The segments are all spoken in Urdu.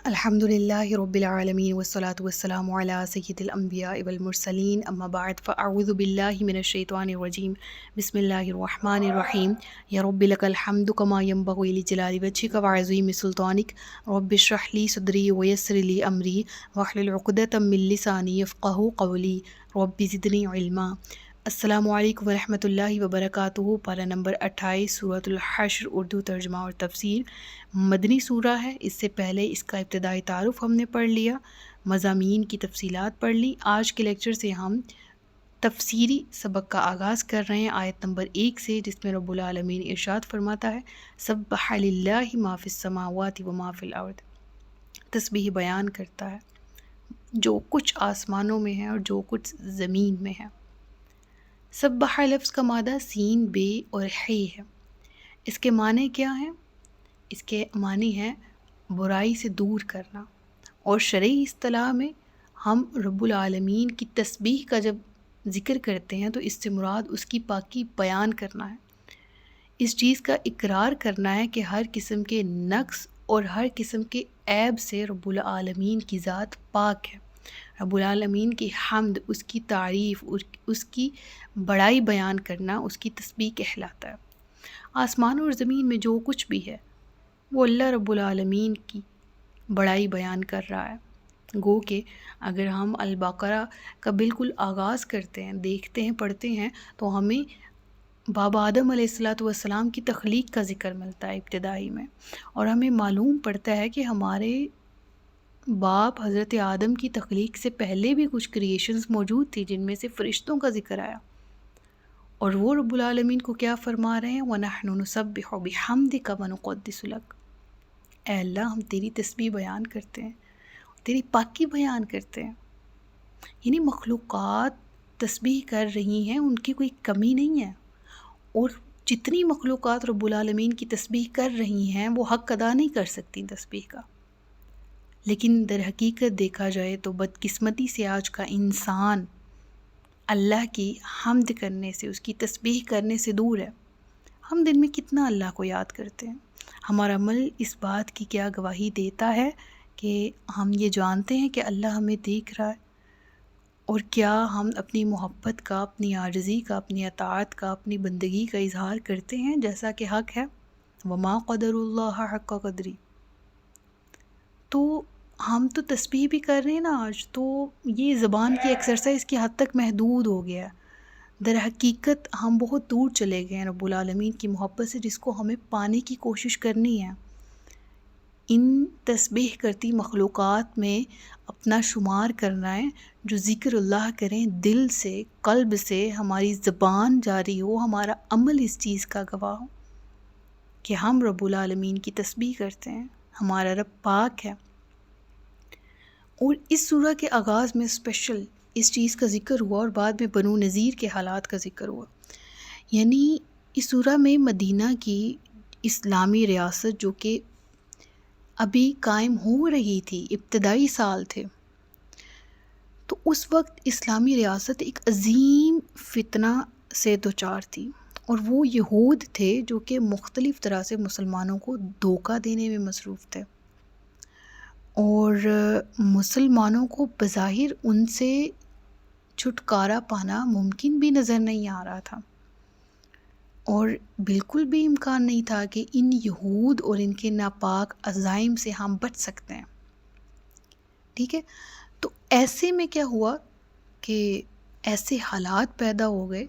الحمد للہ رب العالمین والصلاة والسلام علی سید الانبیاء والمرسلین اما بعد فاعوذ باللہ من الشیطان الرجیم بسم اللہ الرحمن الرحیم یا رب لک الحمد کما ینبغی لجلال وجہک وعظیم سلطانک رب اشرح لی صدری ویسر لی امری واحلل عقدۃ من لسانی یفقہوا قولی رب زدنی علما۔ السلام علیکم ورحمۃ اللہ وبرکاتہ۔ پارہ نمبر 28 سورۃ الحشر، اردو ترجمہ اور تفسیر۔ مدنی سورہ ہے۔ اس سے پہلے اس کا ابتدائی تعارف ہم نے پڑھ لیا، مضامین کی تفصیلات پڑھ لی۔ آج کے لیکچر سے ہم تفسیری سبق کا آغاز کر رہے ہیں آیت نمبر 1 سے، جس میں رب العالمین ارشاد فرماتا ہے سبح للہ ما فی السماوات و ما فی الارض۔ تسبیح بیان کرتا ہے جو کچھ آسمانوں میں ہے اور جو کچھ زمین میں ہے۔ سبح لفظ کا مادہ سین، بے اور حی ہے۔ اس کے معنی کیا ہیں؟ اس کے معنی ہے برائی سے دور کرنا، اور شرعی اصطلاح میں ہم رب العالمین کی تسبیح کا جب ذکر کرتے ہیں تو اس سے مراد اس کی پاکی بیان کرنا ہے، اس چیز کا اقرار کرنا ہے کہ ہر قسم کے نقص اور ہر قسم کے عیب سے رب العالمین کی ذات پاک ہے۔ رب العالمین کی حمد، اس کی تعریف، اس کی بڑائی بیان کرنا اس کی تسبیح کہلاتا ہے۔ آسمان اور زمین میں جو کچھ بھی ہے وہ اللہ رب العالمین کی بڑائی بیان کر رہا ہے۔ گو کہ اگر ہم البقرہ کا بالکل آغاز کرتے ہیں، دیکھتے ہیں، پڑھتے ہیں تو ہمیں بابا آدم علیہ السلام کی تخلیق کا ذکر ملتا ہے ابتدائی میں، اور ہمیں معلوم پڑتا ہے کہ ہمارے باپ حضرت آدم کی تخلیق سے پہلے بھی کچھ کریشنز موجود تھی جن میں سے فرشتوں کا ذکر آیا، اور وہ رب العالمین کو کیا فرما رہے ہیں وَنَحْنُ نُسَبِّحُ بِحَمْدِكَ وَنُقَدِّسُ لَكَ۔ اے اللہ، ہم تیری تسبیح بیان کرتے ہیں، تیری پاکی بیان کرتے ہیں۔ یعنی مخلوقات تسبیح کر رہی ہیں، ان کی کوئی کمی نہیں ہے، اور جتنی مخلوقات رب العالمین کی تسبیح کر رہی ہیں وہ حق ادا نہیں کر سکتی تسبیح کا۔ لیکن در حقیقت دیکھا جائے تو بدقسمتی سے آج کا انسان اللہ کی حمد کرنے سے، اس کی تسبیح کرنے سے دور ہے۔ ہم دن میں کتنا اللہ کو یاد کرتے ہیں؟ ہمارا عمل اس بات کی کیا گواہی دیتا ہے کہ ہم یہ جانتے ہیں کہ اللہ ہمیں دیکھ رہا ہے؟ اور کیا ہم اپنی محبت کا، اپنی عاجزی کا، اپنی اطاعت کا، اپنی بندگی کا اظہار کرتے ہیں جیسا کہ حق ہے؟ وما قدر اللہ حق قدری۔ تو ہم تو تسبیح بھی کر رہے ہیں نا آج، تو یہ زبان کی ایکسرسائز کی حد تک محدود ہو گیا ہے۔ در حقیقت ہم بہت دور چلے گئے ہیں رب العالمین کی محبت سے، جس کو ہمیں پانے کی کوشش کرنی ہے۔ ان تسبیح کرتی مخلوقات میں اپنا شمار کرنا ہے جو ذکر اللہ کریں دل سے، قلب سے، ہماری زبان جاری ہو، ہمارا عمل اس چیز کا گواہ ہو کہ ہم رب العالمین کی تسبیح کرتے ہیں، ہمارا رب پاک ہے۔ اور اس سورہ کے آغاز میں اسپیشل اس چیز کا ذکر ہوا، اور بعد میں بنو نذیر کے حالات کا ذکر ہوا۔ یعنی اس سورہ میں مدینہ کی اسلامی ریاست جو کہ ابھی قائم ہو رہی تھی، ابتدائی سال تھے، تو اس وقت اسلامی ریاست ایک عظیم فتنہ سے دوچار تھی، اور وہ یہود تھے جو کہ مختلف طرح سے مسلمانوں کو دھوکہ دینے میں مصروف تھے، اور مسلمانوں کو بظاہر ان سے چھٹکارا پانا ممکن بھی نظر نہیں آ رہا تھا، اور بالکل بھی امکان نہیں تھا کہ ان یہود اور ان کے ناپاک عزائم سے ہم بچ سکتے ہیں۔ ٹھیک ہے، تو ایسے میں کیا ہوا کہ ایسے حالات پیدا ہو گئے،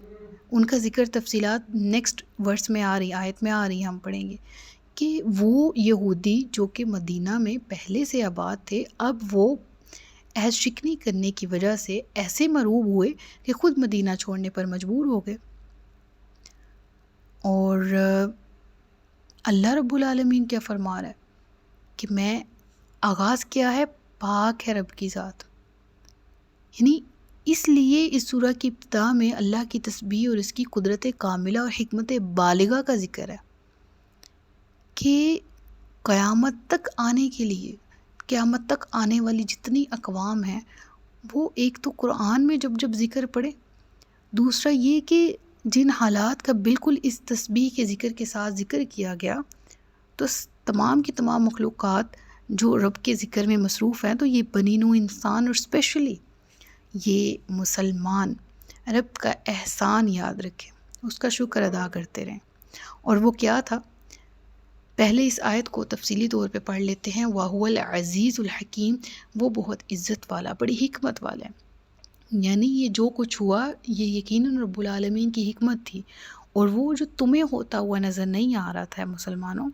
ان کا ذکر تفصیلات نیکسٹ ورس میں آ رہی، آیت میں آ رہی، ہم پڑھیں گے کہ وہ یہودی جو کہ مدینہ میں پہلے سے آباد تھے، اب وہ عہد شکنی کرنے کی وجہ سے ایسے مرعوب ہوئے کہ خود مدینہ چھوڑنے پر مجبور ہو گئے۔ اور اللہ رب العالمین کیا فرما رہا ہے کہ میں آغاز کیا ہے، پاک ہے رب کی ذات۔ یعنی اس لیے اس سورہ کی ابتدا میں اللہ کی تسبیح اور اس کی قدرت کاملہ اور حکمت بالغہ کا ذکر ہے کہ قیامت تک آنے کے لیے، قیامت تک آنے والی جتنی اقوام ہیں وہ ایک تو قرآن میں جب ذکر پڑھے، دوسرا یہ کہ جن حالات کا بالکل اس تسبیح کے ذکر کے ساتھ ذکر کیا گیا، تو تمام کی تمام مخلوقات جو رب کے ذکر میں مصروف ہیں، تو یہ بنی نوع انسان اور اسپیشلی یہ مسلمان رب کا احسان یاد رکھیں، اس کا شکر ادا کرتے رہیں۔ اور وہ کیا تھا؟ پہلے اس آیت کو تفصیلی طور پہ پڑھ لیتے ہیں۔ وَهُوَ الْعَزِيزُ الْحَكِيمُ، وہ بہت عزت والا، بڑی حکمت والا ہے۔ یعنی یہ جو کچھ ہوا یہ یقیناً رب العالمین کی حکمت تھی، اور وہ جو تمہیں ہوتا ہوا نظر نہیں آ رہا تھا مسلمانوں،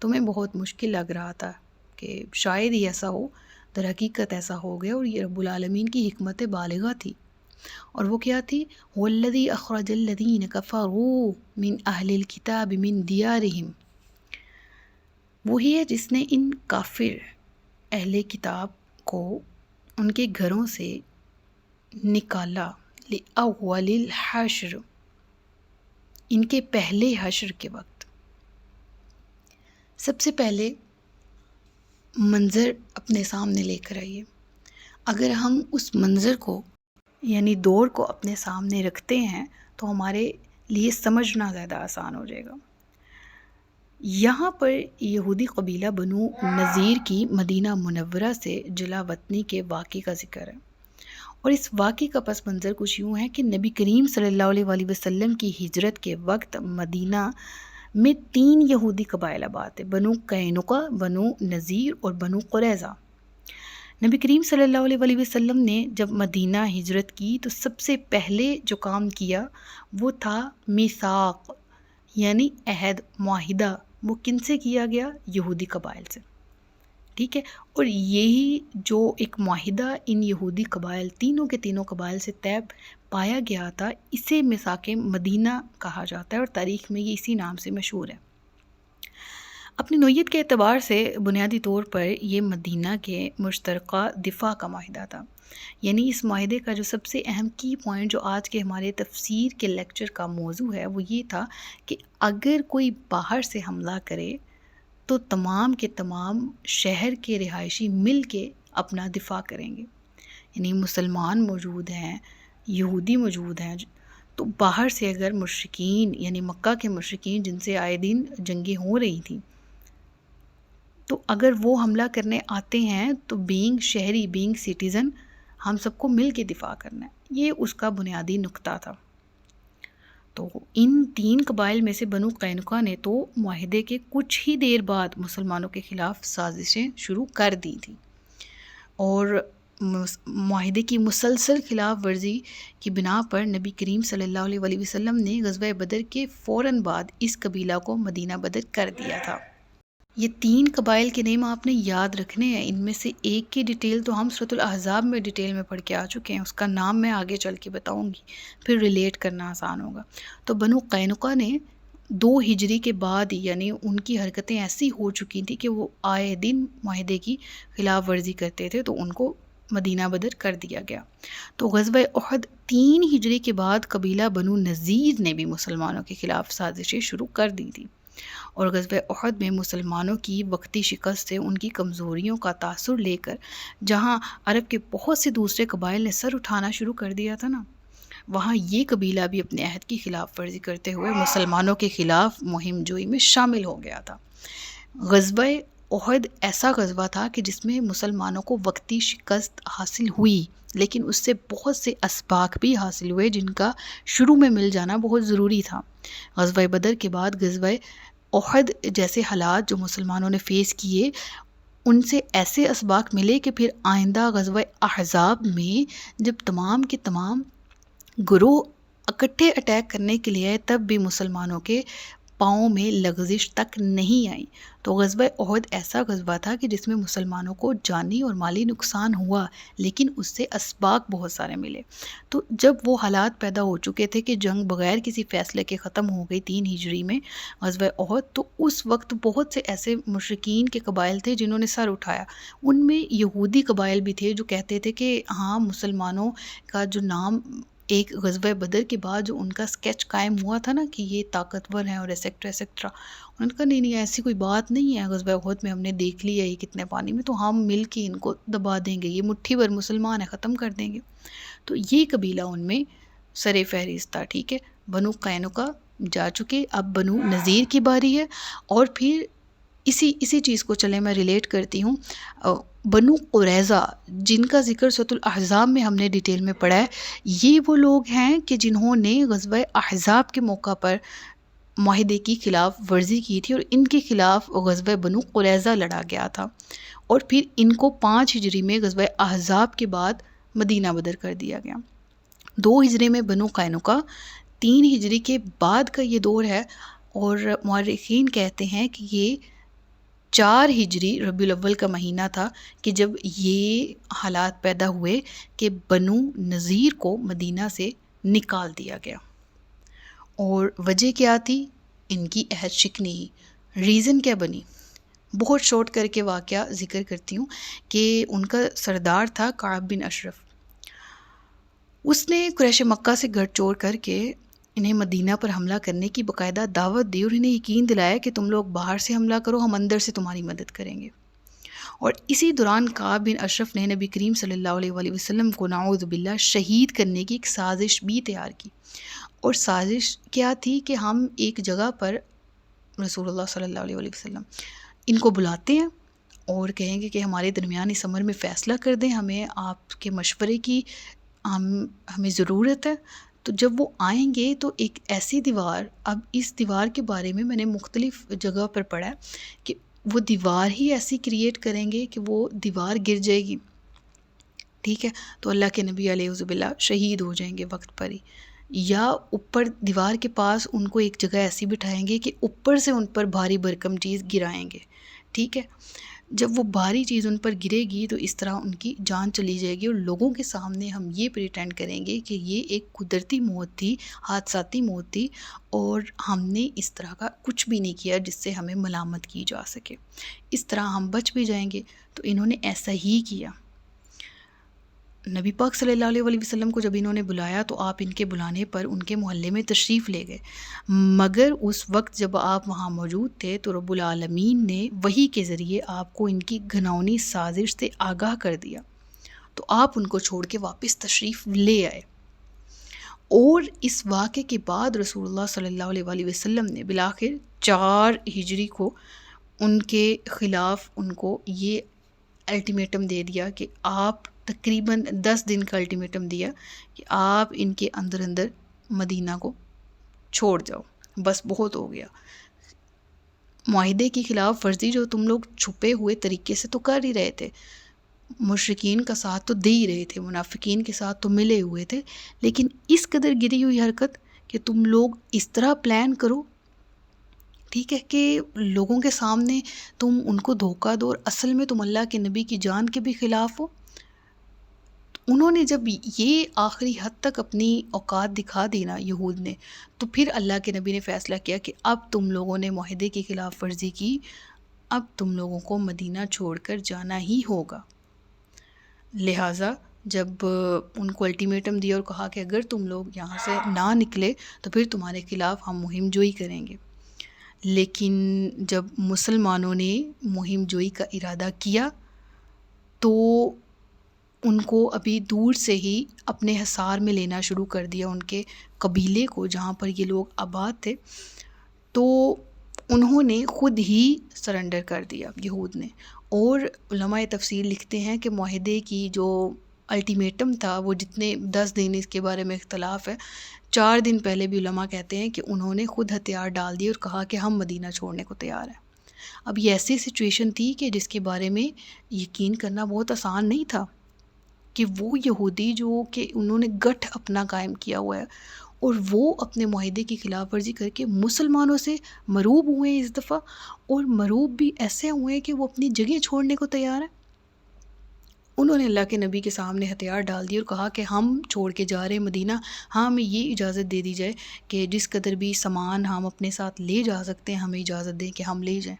تمہیں بہت مشکل لگ رہا تھا کہ شاید ہی ایسا ہو، در حقیقت ایسا ہو گیا، اور یہ رب العالمین کی حکمت بالغہ تھی۔ اور وہ کیا تھی؟ هُوَ الَّذِي أَخْرَجَ الَّذِينَ كَفَرُوا مِنْ أَهْلِ الْكِتَابِ مِنْ دِيَارِهِمْ، وہی ہے جس نے ان کافر اہل کتاب کو ان کے گھروں سے نکالا، لِأَوَّلِ الْحَشْرِ، ان کے پہلے حشر کے وقت۔ سب سے پہلے منظر اپنے سامنے لے کر آئیے۔ اگر ہم اس منظر کو یعنی دور کو اپنے سامنے رکھتے ہیں تو ہمارے لیے سمجھنا زیادہ آسان ہو جائے گا۔ یہاں پر یہودی قبیلہ بنو نذیر کی مدینہ منورہ سے جلا وطنی کے واقعے کا ذکر ہے، اور اس واقعے کا پس منظر کچھ یوں ہے کہ نبی کریم صلی اللہ علیہ وآلہ وسلم کی ہجرت کے وقت مدینہ میں 3 یہودی قبائل آباد تھے، بنو قینقاع، بنو نذیر اور بنو قریظہ۔ نبی کریم صلی اللہ علیہ وآلہ وسلم نے جب مدینہ ہجرت کی تو سب سے پہلے جو کام کیا وہ تھا میثاق، یعنی عہد، معاہدہ۔ وہ کن سے کیا گیا؟ یہودی قبائل سے، ٹھیک ہے۔ اور یہی جو ایک معاہدہ ان یہودی قبائل، تینوں کے تینوں قبائل سے طے پایا گیا تھا، اسے میثاق مدینہ کہا جاتا ہے، اور تاریخ میں یہ اسی نام سے مشہور ہے۔ اپنی نوعیت کے اعتبار سے بنیادی طور پر یہ مدینہ کے مشترکہ دفاع کا معاہدہ تھا، یعنی اس معاہدے کا جو سب سے اہم کی پوائنٹ جو آج کے ہمارے تفسیر کے لیکچر کا موضوع ہے وہ یہ تھا کہ اگر کوئی باہر سے حملہ کرے تو تمام کے تمام شہر کے رہائشی مل کے اپنا دفاع کریں گے، یعنی مسلمان موجود ہیں، یہودی موجود ہیں، تو باہر سے اگر مشرکین یعنی مکہ کے مشرکین جن سے آئے دن جنگیں ہو رہی تھیں، تو اگر وہ حملہ کرنے آتے ہیں تو بینگ شہری، بینگ سٹیزن، ہم سب کو مل کے دفاع کرنا ہے۔ یہ اس کا بنیادی نقطہ تھا۔ تو ان 3 قبائل میں سے بنو قینقاع نے تو معاہدے کے کچھ ہی دیر بعد مسلمانوں کے خلاف سازشیں شروع کر دی تھی، اور معاہدے کی مسلسل خلاف ورزی کی بنا پر نبی کریم صلی اللہ علیہ وآلہ وسلم نے غزوہ بدر کے فوراً بعد اس قبیلہ کو مدینہ بدر کر دیا تھا۔ یہ 3 قبائل کے نیم آپ نے یاد رکھنے ہیں، ان میں سے ایک کی ڈیٹیل تو ہم سورۃ الاحزاب میں ڈیٹیل میں پڑھ کے آ چکے ہیں، اس کا نام میں آگے چل کے بتاؤں گی، پھر ریلیٹ کرنا آسان ہوگا۔ تو بنو قینقاع نے 2 ہجری کے بعد یعنی ان کی حرکتیں ایسی ہو چکی تھیں کہ وہ آئے دن معاہدے کی خلاف ورزی کرتے تھے، تو ان کو مدینہ بدر کر دیا گیا۔ تو غزوہ احد 3 ہجری کے بعد قبیلہ بنو نذیر نے بھی مسلمانوں کے خلاف سازشیں شروع کر دی تھی، اور غزوہ احد میں مسلمانوں کی وقتی شکست سے ان کی کمزوریوں کا تاثر لے کر جہاں عرب کے بہت سے دوسرے قبائل نے سر اٹھانا شروع کر دیا تھا نا، وہاں یہ قبیلہ بھی اپنے عہد کی خلاف ورزی کرتے ہوئے مسلمانوں کے خلاف مہم جوئی میں شامل ہو گیا تھا۔ غزوہ احد ایسا غزوہ تھا کہ جس میں مسلمانوں کو وقتی شکست حاصل ہوئی، لیکن اس سے بہت سے اسباق بھی حاصل ہوئے جن کا شروع میں مل جانا بہت ضروری تھا۔ غزوہ بدر کے بعد غزوہ احد جیسے حالات جو مسلمانوں نے فیس کیے، ان سے ایسے اسباق ملے کہ پھر آئندہ غزوہ احزاب میں جب تمام کے تمام گروہ اکٹھے اٹیک کرنے کے لیے آئے، تب بھی مسلمانوں کے پاؤں میں لغزش تک نہیں آئی۔ تو غزوہ احد ایسا غزوہ تھا کہ جس میں مسلمانوں کو جانی اور مالی نقصان ہوا، لیکن اس سے اسباق بہت سارے ملے۔ تو جب وہ حالات پیدا ہو چکے تھے کہ جنگ بغیر کسی فیصلے کے ختم ہو گئی 3 ہجری میں غزوہ احد، تو اس وقت بہت سے ایسے مشرکین کے قبائل تھے جنہوں نے سر اٹھایا۔ ان میں یہودی قبائل بھی تھے جو کہتے تھے کہ ہاں مسلمانوں کا جو نام ایک غزوہ بدر کے بعد جو ان کا سکیچ قائم ہوا تھا نا کہ یہ طاقتور ہیں اور ایسیکٹرا ایسیکٹرا، انہوں نے کہا نہیں ایسی کوئی بات نہیں ہے، غزوہ احد میں ہم نے دیکھ لیا یہ کتنے پانی میں، تو ہم مل کے ان کو دبا دیں گے، یہ مٹھی بھر مسلمان ہیں، ختم کر دیں گے۔ تو یہ قبیلہ ان میں سر فہرست تھا، ٹھیک ہے۔ بنو قینقاع جا چکے، اب بنو نذیر کی باری ہے، اور پھر اسی چیز کو چلیں میں ریلیٹ کرتی ہوں. بنو قریظہ جن کا ذکر سورۃ الاحزاب میں ہم نے ڈیٹیل میں پڑھا ہے، یہ وہ لوگ ہیں کہ جنہوں نے غزوہ احزاب کے موقع پر معاہدے کی خلاف ورزی کی تھی، اور ان کے خلاف غزوہ بنو قریظہ لڑا گیا تھا، اور پھر ان کو 5 ہجری میں غزوہ احزاب کے بعد مدینہ بدر کر دیا گیا. 2 ہجری میں بنو قینقاع، 3 ہجری کے بعد کا یہ دور ہے، اور مورخین کہتے ہیں کہ یہ 4 ہجری ربیع الاول کا مہینہ تھا کہ جب یہ حالات پیدا ہوئے کہ بنو نذیر کو مدینہ سے نکال دیا گیا. اور وجہ کیا تھی؟ ان کی عہد شکنی ہی. ریزن کیا بنی؟ بہت شارٹ کر کے واقعہ ذکر کرتی ہوں کہ ان کا سردار تھا کعب بن اشرف. اس نے قریش مکہ سے گھر چور کر کے انہیں مدینہ پر حملہ کرنے کی باقاعدہ دعوت دی، اور انہیں یقین دلایا کہ تم لوگ باہر سے حملہ کرو، ہم اندر سے تمہاری مدد کریں گے. اور اسی دوران کعب بن اشرف نے نبی کریم صلی اللہ علیہ وآلہ وسلم کو نعوذ باللہ شہید کرنے کی ایک سازش بھی تیار کی. اور سازش کیا تھی کہ ہم ایک جگہ پر رسول اللہ صلی اللہ علیہ وآلہ وسلم ان کو بلاتے ہیں اور کہیں گے کہ ہمارے درمیان اس امر میں فیصلہ کر دیں، ہمیں آپ کے مشورے کی ہمیں ضرورت ہے. تو جب وہ آئیں گے تو ایک ایسی دیوار، اب اس دیوار کے بارے میں نے مختلف جگہ پر پڑھا ہے کہ وہ دیوار ہی ایسی کریٹ کریں گے کہ وہ دیوار گر جائے گی. ٹھیک ہے، تو اللہ کے نبی علیہ باللہ شہید ہو جائیں گے وقت پر ہی. یا اوپر دیوار کے پاس ان کو ایک جگہ ایسی بٹھائیں گے کہ اوپر سے ان پر بھاری بھرکم چیز گرائیں گے. ٹھیک ہے، جب وہ بھاری چیز ان پر گرے گی تو اس طرح ان کی جان چلی جائے گی، اور لوگوں کے سامنے ہم یہ پریٹینڈ کریں گے کہ یہ ایک قدرتی موت تھی، حادثاتی موت تھی، اور ہم نے اس طرح کا کچھ بھی نہیں کیا جس سے ہمیں ملامت کی جا سکے. اس طرح ہم بچ بھی جائیں گے. تو انہوں نے ایسا ہی کیا. نبی پاک صلی اللہ علیہ وآلہ وسلم کو جب انہوں نے بلایا تو آپ ان کے بلانے پر ان کے محلے میں تشریف لے گئے، مگر اس وقت جب آپ وہاں موجود تھے تو رب العالمین نے وحی کے ذریعے آپ کو ان کی گھناؤنی سازش سے آگاہ کر دیا، تو آپ ان کو چھوڑ کے واپس تشریف لے آئے. اور اس واقعے کے بعد رسول اللہ صلی اللہ علیہ وآلہ وسلم نے بالآخر 4 ہجری کو ان کے خلاف ان کو یہ الٹیمیٹم دے دیا کہ آپ تقریباً 10 دن کا الٹیمیٹم دیا کہ آپ ان کے اندر مدینہ کو چھوڑ جاؤ، بس بہت ہو گیا. معاہدے کی خلاف ورزی جو تم لوگ چھپے ہوئے طریقے سے تو کر ہی رہے تھے، مشرکین کا ساتھ تو دے ہی رہے تھے، منافقین کے ساتھ تو ملے ہوئے تھے، لیکن اس قدر گری ہوئی حرکت کہ تم لوگ اس طرح پلان کرو، ٹھیک ہے، کہ لوگوں کے سامنے تم ان کو دھوکہ دو اور اصل میں تم اللہ کے نبی کی جان کے بھی خلاف ہو. انہوں نے جب یہ آخری حد تک اپنی اوقات دکھا دی نا یہود نے، تو پھر اللہ کے نبی نے فیصلہ کیا کہ اب تم لوگوں نے معاہدے کی خلاف ورزی کی، اب تم لوگوں کو مدینہ چھوڑ کر جانا ہی ہوگا. لہٰذا جب ان کو الٹیمیٹم دیا اور کہا کہ اگر تم لوگ یہاں سے نہ نکلے تو پھر تمہارے خلاف ہم مہم جوئی کریں گے. لیکن جب مسلمانوں نے مہم جوئی کا ارادہ کیا تو ان کو ابھی دور سے ہی اپنے حصار میں لینا شروع کر دیا، ان کے قبیلے کو جہاں پر یہ لوگ آباد تھے، تو انہوں نے خود ہی سرنڈر کر دیا یہود نے. اور علماء تفسیر لکھتے ہیں کہ معاہدے کی جو الٹیمیٹم تھا وہ جتنے 10 دن، اس کے بارے میں اختلاف ہے، 4 دن پہلے بھی علماء کہتے ہیں کہ انہوں نے خود ہتھیار ڈال دیے اور کہا کہ ہم مدینہ چھوڑنے کو تیار ہیں. اب یہ ایسی سچویشن تھی کہ جس کے بارے میں یقین کرنا بہت آسان نہیں تھا کہ وہ یہودی جو کہ انہوں نے گٹھ اپنا قائم کیا ہوا ہے اور وہ اپنے معاہدے کی خلاف ورزی کر کے مسلمانوں سے مروب ہوئے ہیں اس دفعہ، اور مروب بھی ایسے ہوئے ہیں کہ وہ اپنی جگہ چھوڑنے کو تیار ہیں. انہوں نے اللہ کے نبی کے سامنے ہتھیار ڈال دی اور کہا کہ ہم چھوڑ کے جا رہے ہیں مدینہ، ہاں ہمیں یہ اجازت دے دی جائے کہ جس قدر بھی سامان ہم اپنے ساتھ لے جا سکتے ہیں ہمیں اجازت دیں کہ ہم لے جائیں.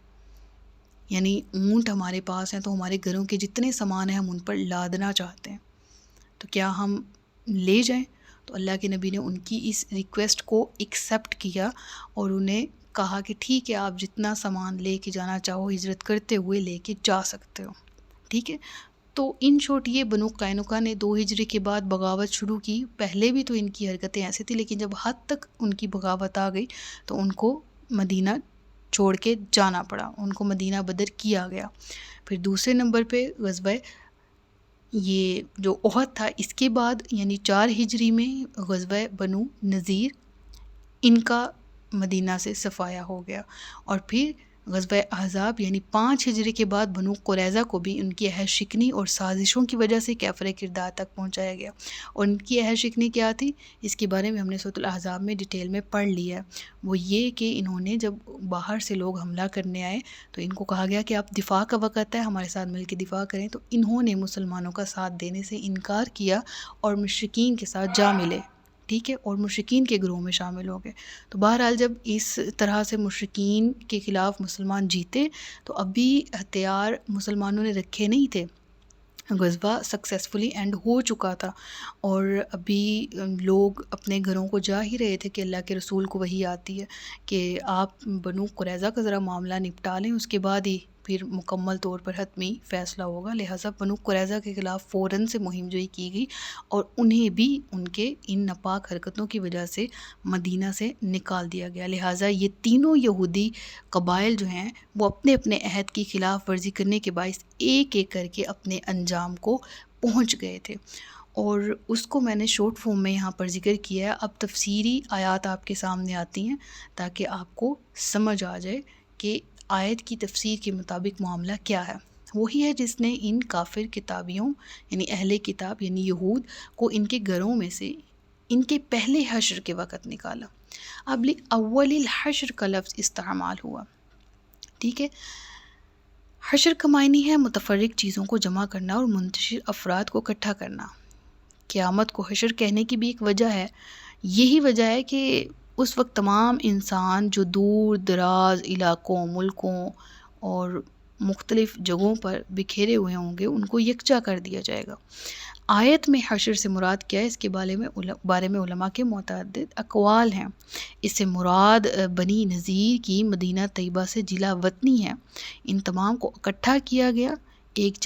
یعنی اونٹ ہمارے پاس ہیں تو ہمارے گھروں کے جتنے سامان ہیں ہم ان پر لادنا چاہتے ہیں، تو کیا ہم لے جائیں؟ تو اللہ کے نبی نے ان کی اس ریکویسٹ کو ایکسیپٹ کیا اور انہیں کہا کہ ٹھیک ہے، آپ جتنا سامان لے کے جانا چاہو ہجرت کرتے ہوئے لے کے جا سکتے ہو. ٹھیک ہے، تو ان شارٹ یہ بنو قینقاع نے 2 ہجری کے بعد بغاوت شروع کی. پہلے بھی تو ان کی حرکتیں ایسی تھیں، لیکن جب حد تک ان کی بغاوت آ گئی تو ان کو مدینہ چھوڑ کے جانا پڑا، ان کو مدینہ بدر کیا گیا۔ پھر دوسرے نمبر پہ غزوہ یہ جو احد تھا، اس کے بعد یعنی 4 ہجری میں غزوہ بنو نذیر، ان کا مدینہ سے صفایا ہو گیا۔ اور پھر غزوہ احزاب یعنی 5 ہجری کے بعد بنو قریظہ کو بھی ان کی عہد شکنی اور سازشوں کی وجہ سے کافر کردار تک پہنچایا گیا۔ اور ان کی عہد شکنی کیا تھی، اس کے بارے میں ہم نے سورۃ الاحزاب میں ڈیٹیل میں پڑھ لیا ہے۔ وہ یہ کہ انہوں نے جب باہر سے لوگ حملہ کرنے آئے تو ان کو کہا گیا کہ آپ دفاع کا وقت ہے، ہمارے ساتھ مل کے دفاع کریں، تو انہوں نے مسلمانوں کا ساتھ دینے سے انکار کیا اور مشرکین کے ساتھ جا ملے، ٹھیک ہے، اور مشرکین کے گروہ میں شامل ہو گئے۔ تو بہرحال جب اس طرح سے مشرکین کے خلاف مسلمان جیتے تو ابھی ہتھیار مسلمانوں نے رکھے نہیں تھے، غزوہ سکسیسفلی اینڈ ہو چکا تھا، اور ابھی لوگ اپنے گھروں کو جا ہی رہے تھے کہ اللہ کے رسول کو وحی آتی ہے کہ آپ بنو قریظہ کا ذرا معاملہ نپٹا لیں، اس کے بعد ہی پھر مکمل طور پر حتمی فیصلہ ہوگا۔ لہٰذا بنو قریظہ کے خلاف فوراً سے مہم جوئی کی گئی اور انہیں بھی ان کے ان ناپاک حرکتوں کی وجہ سے مدینہ سے نکال دیا گیا۔ لہٰذا یہ تینوں یہودی قبائل جو ہیں وہ اپنے اپنے عہد کی خلاف ورزی کرنے کے باعث ایک ایک کر کے اپنے انجام کو پہنچ گئے تھے، اور اس کو میں نے شارٹ فارم میں یہاں پر ذکر کیا ہے۔ اب تفسیری آیات آپ کے سامنے آتی ہیں تاکہ آپ کو سمجھ آ جائے کہ آیت کی تفسیر کے مطابق معاملہ کیا ہے۔ وہی ہے جس نے ان کافر کتابیوں یعنی اہل کتاب یعنی یہود کو ان کے گھروں میں سے ان کے پہلے حشر کے وقت نکالا۔ اب اول الحشر کا لفظ استعمال ہوا، ٹھیک ہے۔ حشر کا معنی ہے متفرق چیزوں کو جمع کرنا اور منتشر افراد کو اکٹھا کرنا۔ قیامت کو حشر کہنے کی بھی ایک وجہ ہے، یہی وجہ ہے کہ اس وقت تمام انسان جو دور دراز علاقوں، ملکوں اور مختلف جگہوں پر بکھیرے ہوئے ہوں گے، ان کو یکجا کر دیا جائے گا۔ آیت میں حشر سے مراد کیا ہے، اس کے بارے میں علماء کے متعدد اقوال ہیں۔ اس سے مراد بنی نذیر کی مدینہ طیبہ سے جلا وطنی ہے۔ ان تمام کو اکٹھا کیا گیا، ایک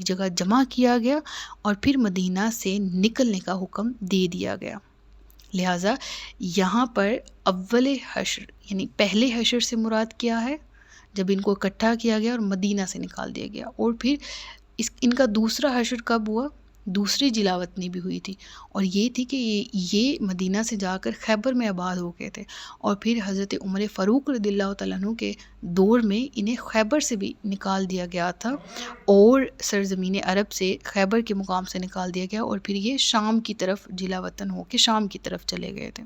جگہ جمع کیا گیا اور پھر مدینہ سے نکلنے کا حکم دے دیا گیا۔ لہٰذا یہاں پر اول حشر یعنی پہلے حشر سے مراد کیا ہے، جب ان کو اکٹھا کیا گیا اور مدینہ سے نکال دیا گیا۔ اور پھر ان کا دوسرا حشر کب ہوا، دوسری جلا وطنی بھی ہوئی تھی، اور یہ تھی کہ یہ مدینہ سے جا کر خیبر میں آباد ہو گئے تھے، اور پھر حضرت عمر فاروق رضی اللہ تعالیٰ عنہ کے دور میں انہیں خیبر سے بھی نکال دیا گیا تھا، اور سرزمین عرب سے خیبر کے مقام سے نکال دیا گیا، اور پھر یہ شام کی طرف جلا وطن ہو کے شام کی طرف چلے گئے تھے۔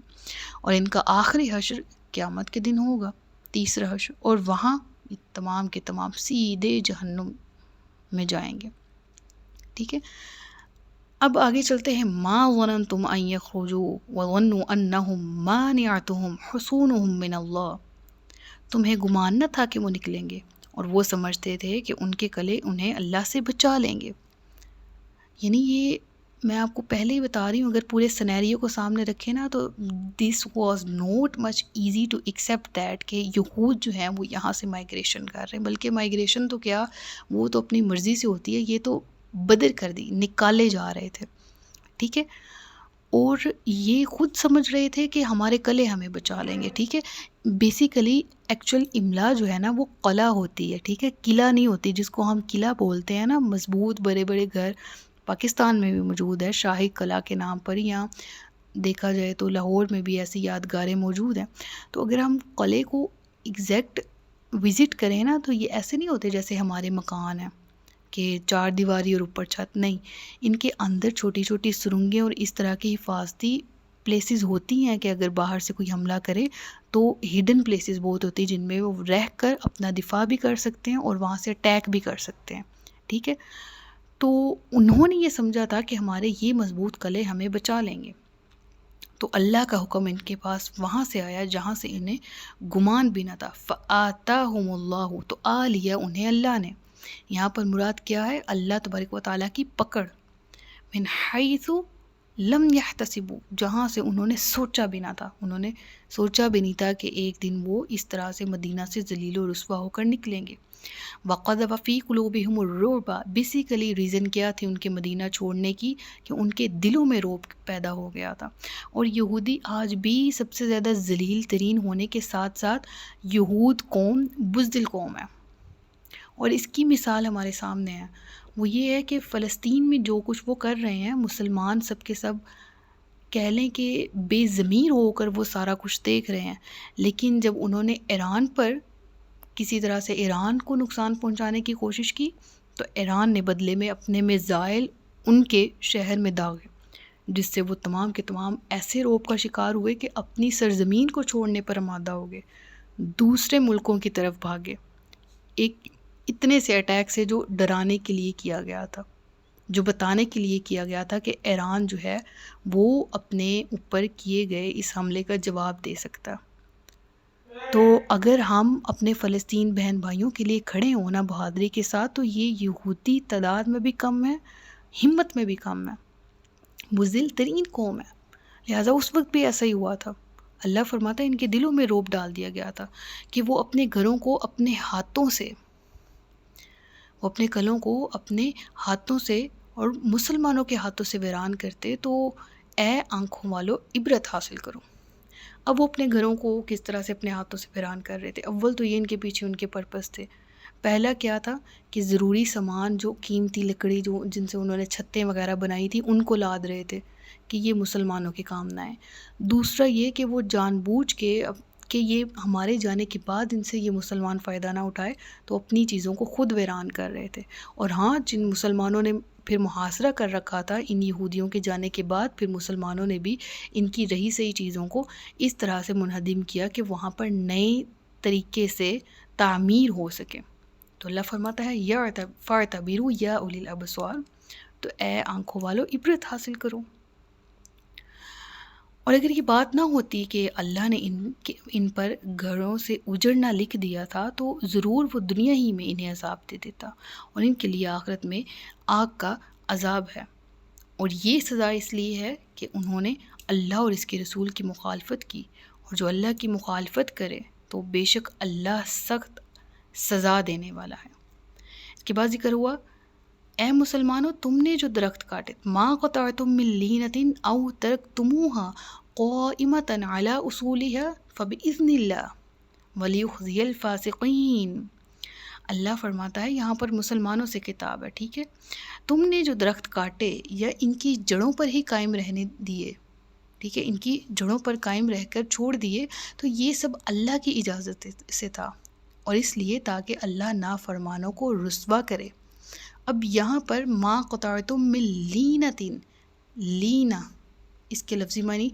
اور ان کا آخری حشر قیامت کے دن ہوگا، تیسرا حشر، اور وہاں تمام کے تمام سیدھے جہنم میں جائیں گے، ٹھیک ہے۔ اب آگے چلتے ہیں۔ ما ظننتم ان یخرجوا وظنوا انہم مانعتہم حصونہم من اللہ، تمہیں گمان نہ تھا کہ وہ نکلیں گے اور وہ سمجھتے تھے کہ ان کے قلعے انہیں اللہ سے بچا لیں گے۔ یعنی یہ میں آپ کو پہلے ہی بتا رہی ہوں، اگر پورے سینیریو کو سامنے رکھے نا تو this was not much easy to accept that کہ یہود جو ہیں وہ یہاں سے مائگریشن کر رہے ہیں، بلکہ مائگریشن تو کیا، وہ تو اپنی مرضی سے ہوتی ہے، یہ تو بدر کر دی، نکالے جا رہے تھے، ٹھیک ہے۔ اور یہ خود سمجھ رہے تھے کہ ہمارے قلعے ہمیں بچا لیں گے، ٹھیک ہے۔ بیسیکلی ایکچوئل املا جو ہے نا وہ قلعہ ہوتی ہے، ٹھیک ہے، قلعہ نہیں ہوتی، جس کو ہم قلعہ بولتے ہیں نا، مضبوط بڑے بڑے گھر پاکستان میں بھی موجود ہے شاہی قلعہ کے نام پر، یا دیکھا جائے تو لاہور میں بھی ایسی یادگاریں موجود ہیں۔ تو اگر ہم قلعے کو ایگزیکٹ وزٹ کریں نا تو یہ ایسے نہیں ہوتے جیسے ہمارے مکان ہیں کہ 4 دیواری اور اوپر چھت، نہیں، ان کے اندر چھوٹی چھوٹی سرنگیں اور اس طرح کی حفاظتی پلیسز ہوتی ہیں کہ اگر باہر سے کوئی حملہ کرے تو ہڈن پلیسز بہت ہوتی ہیں جن میں وہ رہ کر اپنا دفاع بھی کر سکتے ہیں اور وہاں سے اٹیک بھی کر سکتے ہیں، ٹھیک ہے۔ تو انہوں نے یہ سمجھا تھا کہ ہمارے یہ مضبوط قلعے ہمیں بچا لیں گے، تو اللہ کا حکم ان کے پاس وہاں سے آیا جہاں سے انہیں گمان بھی نہ تھا۔ فآتاہم اللہ، تو آ لیا انہیں اللہ نے۔ یہاں پر مراد کیا ہے، اللہ تبارک و تعالیٰ کی پکڑ، من حیث لم یحتسبوا، جہاں سے انہوں نے سوچا بھی نہ تھا، انہوں نے سوچا بھی نہیں تھا کہ ایک دن وہ اس طرح سے مدینہ سے ذلیل و رسوا ہو کر نکلیں گے۔ وَقَذَفَ فِي قُلُوبِهِمُ الرُّعْبَ، بیسیکلی ریزن کیا تھی ان کے مدینہ چھوڑنے کی، کہ ان کے دلوں میں رعب پیدا ہو گیا تھا۔ اور یہودی آج بھی سب سے زیادہ ذلیل ترین ہونے کے ساتھ ساتھ یہود قوم بزدل قوم ہے، اور اس کی مثال ہمارے سامنے ہے۔ وہ یہ ہے کہ فلسطین میں جو کچھ وہ کر رہے ہیں، مسلمان سب کے سب کہہ لیں کہ بے ضمیر ہو کر وہ سارا کچھ دیکھ رہے ہیں، لیکن جب انہوں نے ایران پر کسی طرح سے ایران کو نقصان پہنچانے کی کوشش کی، تو ایران نے بدلے میں اپنے میزائل ان کے شہر میں داغے، جس سے وہ تمام کے تمام ایسے رعب کا شکار ہوئے کہ اپنی سرزمین کو چھوڑنے پر آمادہ ہو گئے، دوسرے ملکوں کی طرف بھاگے، ایک اتنے سے اٹیک سے جو ڈرانے کے لیے کیا گیا تھا، جو بتانے کے لیے کیا گیا تھا کہ ایران جو ہے وہ اپنے اوپر کیے گئے اس حملے کا جواب دے سکتا۔ تو اگر ہم اپنے فلسطین بہن بھائیوں کے لیے کھڑے ہوں نا بہادری کے ساتھ، تو یہ یہودی تعداد میں بھی کم ہے، ہمت میں بھی کم ہے، مذل ترین قوم ہے، لہٰذا اس وقت بھی ایسا ہی ہوا تھا۔ اللہ فرماتا ہے ان کے دلوں میں رعب ڈال دیا گیا تھا کہ وہ اپنے گھروں کو اپنے ہاتھوں سے، وہ اپنے کلوں کو اپنے ہاتھوں سے اور مسلمانوں کے ہاتھوں سے ویران کرتے۔ تو اے آنکھوں والو عبرت حاصل کرو۔ اب وہ اپنے گھروں کو کس طرح سے اپنے ہاتھوں سے ویران کر رہے تھے؟ اول تو یہ ان کے پیچھے ان کے پرپس تھے۔ پہلا کیا تھا کہ ضروری سامان، جو قیمتی لکڑی جو جن سے انہوں نے چھتیں وغیرہ بنائی تھی، ان کو لاد رہے تھے کہ یہ مسلمانوں کے کام نہ آئے۔ دوسرا یہ کہ وہ جان بوجھ کے کہ یہ ہمارے جانے کے بعد ان سے یہ مسلمان فائدہ نہ اٹھائے، تو اپنی چیزوں کو خود ویران کر رہے تھے۔ اور ہاں، جن مسلمانوں نے پھر محاصرہ کر رکھا تھا ان یہودیوں کے جانے کے بعد، پھر مسلمانوں نے بھی ان کی رہی سہی چیزوں کو اس طرح سے منہدم کیا کہ وہاں پر نئے طریقے سے تعمیر ہو سکے۔ تو اللہ فرماتا ہے یا فَاعْتَبِرُوا یا اولی الابصار، تو اے آنکھوں والو عبرت حاصل کرو۔ اور اگر یہ بات نہ ہوتی کہ اللہ نے ان پر گھروں سے اجڑنا لکھ دیا تھا، تو ضرور وہ دنیا ہی میں انہیں عذاب دے دیتا، اور ان کے لیے آخرت میں آگ کا عذاب ہے۔ اور یہ سزا اس لیے ہے کہ انہوں نے اللہ اور اس کے رسول کی مخالفت کی، اور جو اللہ کی مخالفت کرے تو بے شک اللہ سخت سزا دینے والا ہے۔ اس کے بعد ذکر ہوا اے مسلمانوں، تم نے جو درخت کاٹے، ما قطعتم من لینۃ او ترکتموها قائمۃ علی اصولها فباذن اللہ ولیخزی الفاسقین۔ اللہ فرماتا ہے یہاں پر مسلمانوں سے کتاب ہے، ٹھیک ہے؟ تم نے جو درخت کاٹے یا ان کی جڑوں پر ہی قائم رہنے دیے، ٹھیک ہے، ان کی جڑوں پر قائم رہ کر چھوڑ دیے، تو یہ سب اللہ کی اجازت سے تھا، اور اس لیے تاکہ اللہ نافرمانوں کو رسوا کرے۔ اب یہاں پر ما قطعتم من لینۃ، لینا اس کے لفظی معنی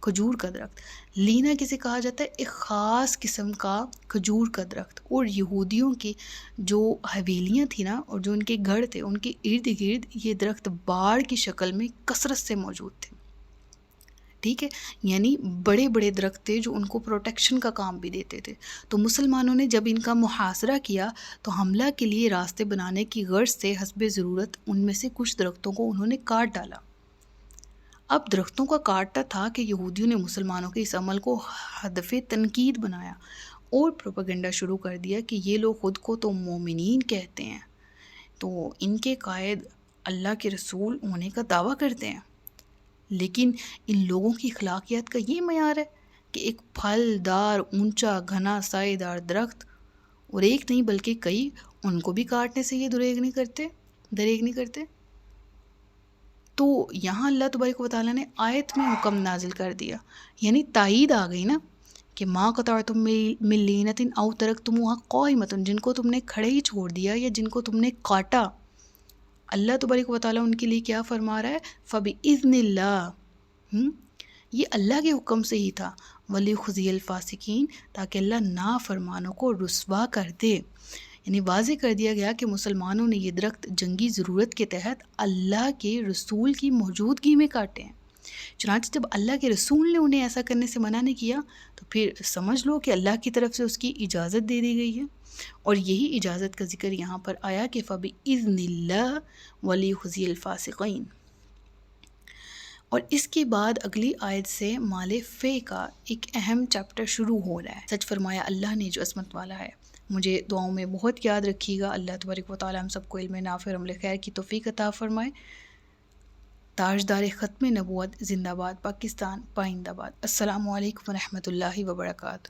کھجور کا درخت، لینا کسے کہا جاتا ہے؟ ایک خاص قسم کا کھجور کا درخت۔ اور یہودیوں کی جو حویلیاں تھیں نا، اور جو ان کے گھر تھے، ان کے ارد گرد یہ درخت باڑ کی شکل میں کثرت سے موجود تھے، ٹھیک ہے، یعنی بڑے بڑے درخت تھے جو ان کو پروٹیکشن کا کام بھی دیتے تھے۔ تو مسلمانوں نے جب ان کا محاصرہ کیا تو حملہ کے لیے راستے بنانے کی غرض سے حسب ضرورت ان میں سے کچھ درختوں کو انہوں نے کاٹ ڈالا۔ اب درختوں کا کاٹنا تھا کہ یہودیوں نے مسلمانوں کے اس عمل کو ہدف تنقید بنایا اور پروپیگنڈا شروع کر دیا کہ یہ لوگ خود کو تو مومنین کہتے ہیں، تو ان کے قائد اللہ کے رسول ہونے کا دعویٰ کرتے ہیں، لیکن ان لوگوں کی اخلاقیات کا یہ معیار ہے کہ ایک پھل دار اونچا گھنا سائے دار درخت، اور ایک نہیں بلکہ کئی، ان کو بھی کاٹنے سے یہ دریغ نہیں کرتے۔ تو یہاں اللہ تبارک و تعالیٰ نے آیت میں حکم نازل کر دیا، یعنی تائید آ گئی نا، کہ ما قطعتم من لینۃ او ترکتموها قائمۃ، جن کو تم نے کھڑے ہی چھوڑ دیا یا جن کو تم نے کاٹا، اللہ تبارک و تعالیٰ ان کے لیے کیا فرما رہا ہے؟ فباذن اللہ، یہ اللہ کے حکم سے ہی تھا، ولیخزی الفاسقین، تاکہ اللہ نافرمانوں کو رسوا کر دے۔ یعنی واضح کر دیا گیا کہ مسلمانوں نے یہ درخت جنگی ضرورت کے تحت اللہ کے رسول کی موجودگی میں کاٹے ہیں۔ چنانچہ جب اللہ کے رسول نے انہیں ایسا کرنے سے منع نہیں کیا، تو پھر سمجھ لو کہ اللہ کی طرف سے اس کی اجازت دے دی گئی ہے، اور یہی اجازت کا ذکر یہاں پر آیا کہ فباذن اللہ ولیخزی الفاسقین۔ اور اس کے بعد اگلی آیت سے مال فے کا ایک اہم چیپٹر شروع ہو رہا ہے۔ سچ فرمایا اللہ نے جو عظمت والا ہے۔ مجھے دعاؤں میں بہت یاد رکھیے گا۔ اللہ تبارک و تعالی ہم سب کو علم نافع اور عمل خیر کی توفیق عطا فرمائے۔ تاجدار ختم نبوت زندہ باد، پاکستان پائندہ باد۔ السلام علیکم ورحمۃ اللہ وبرکاتہ۔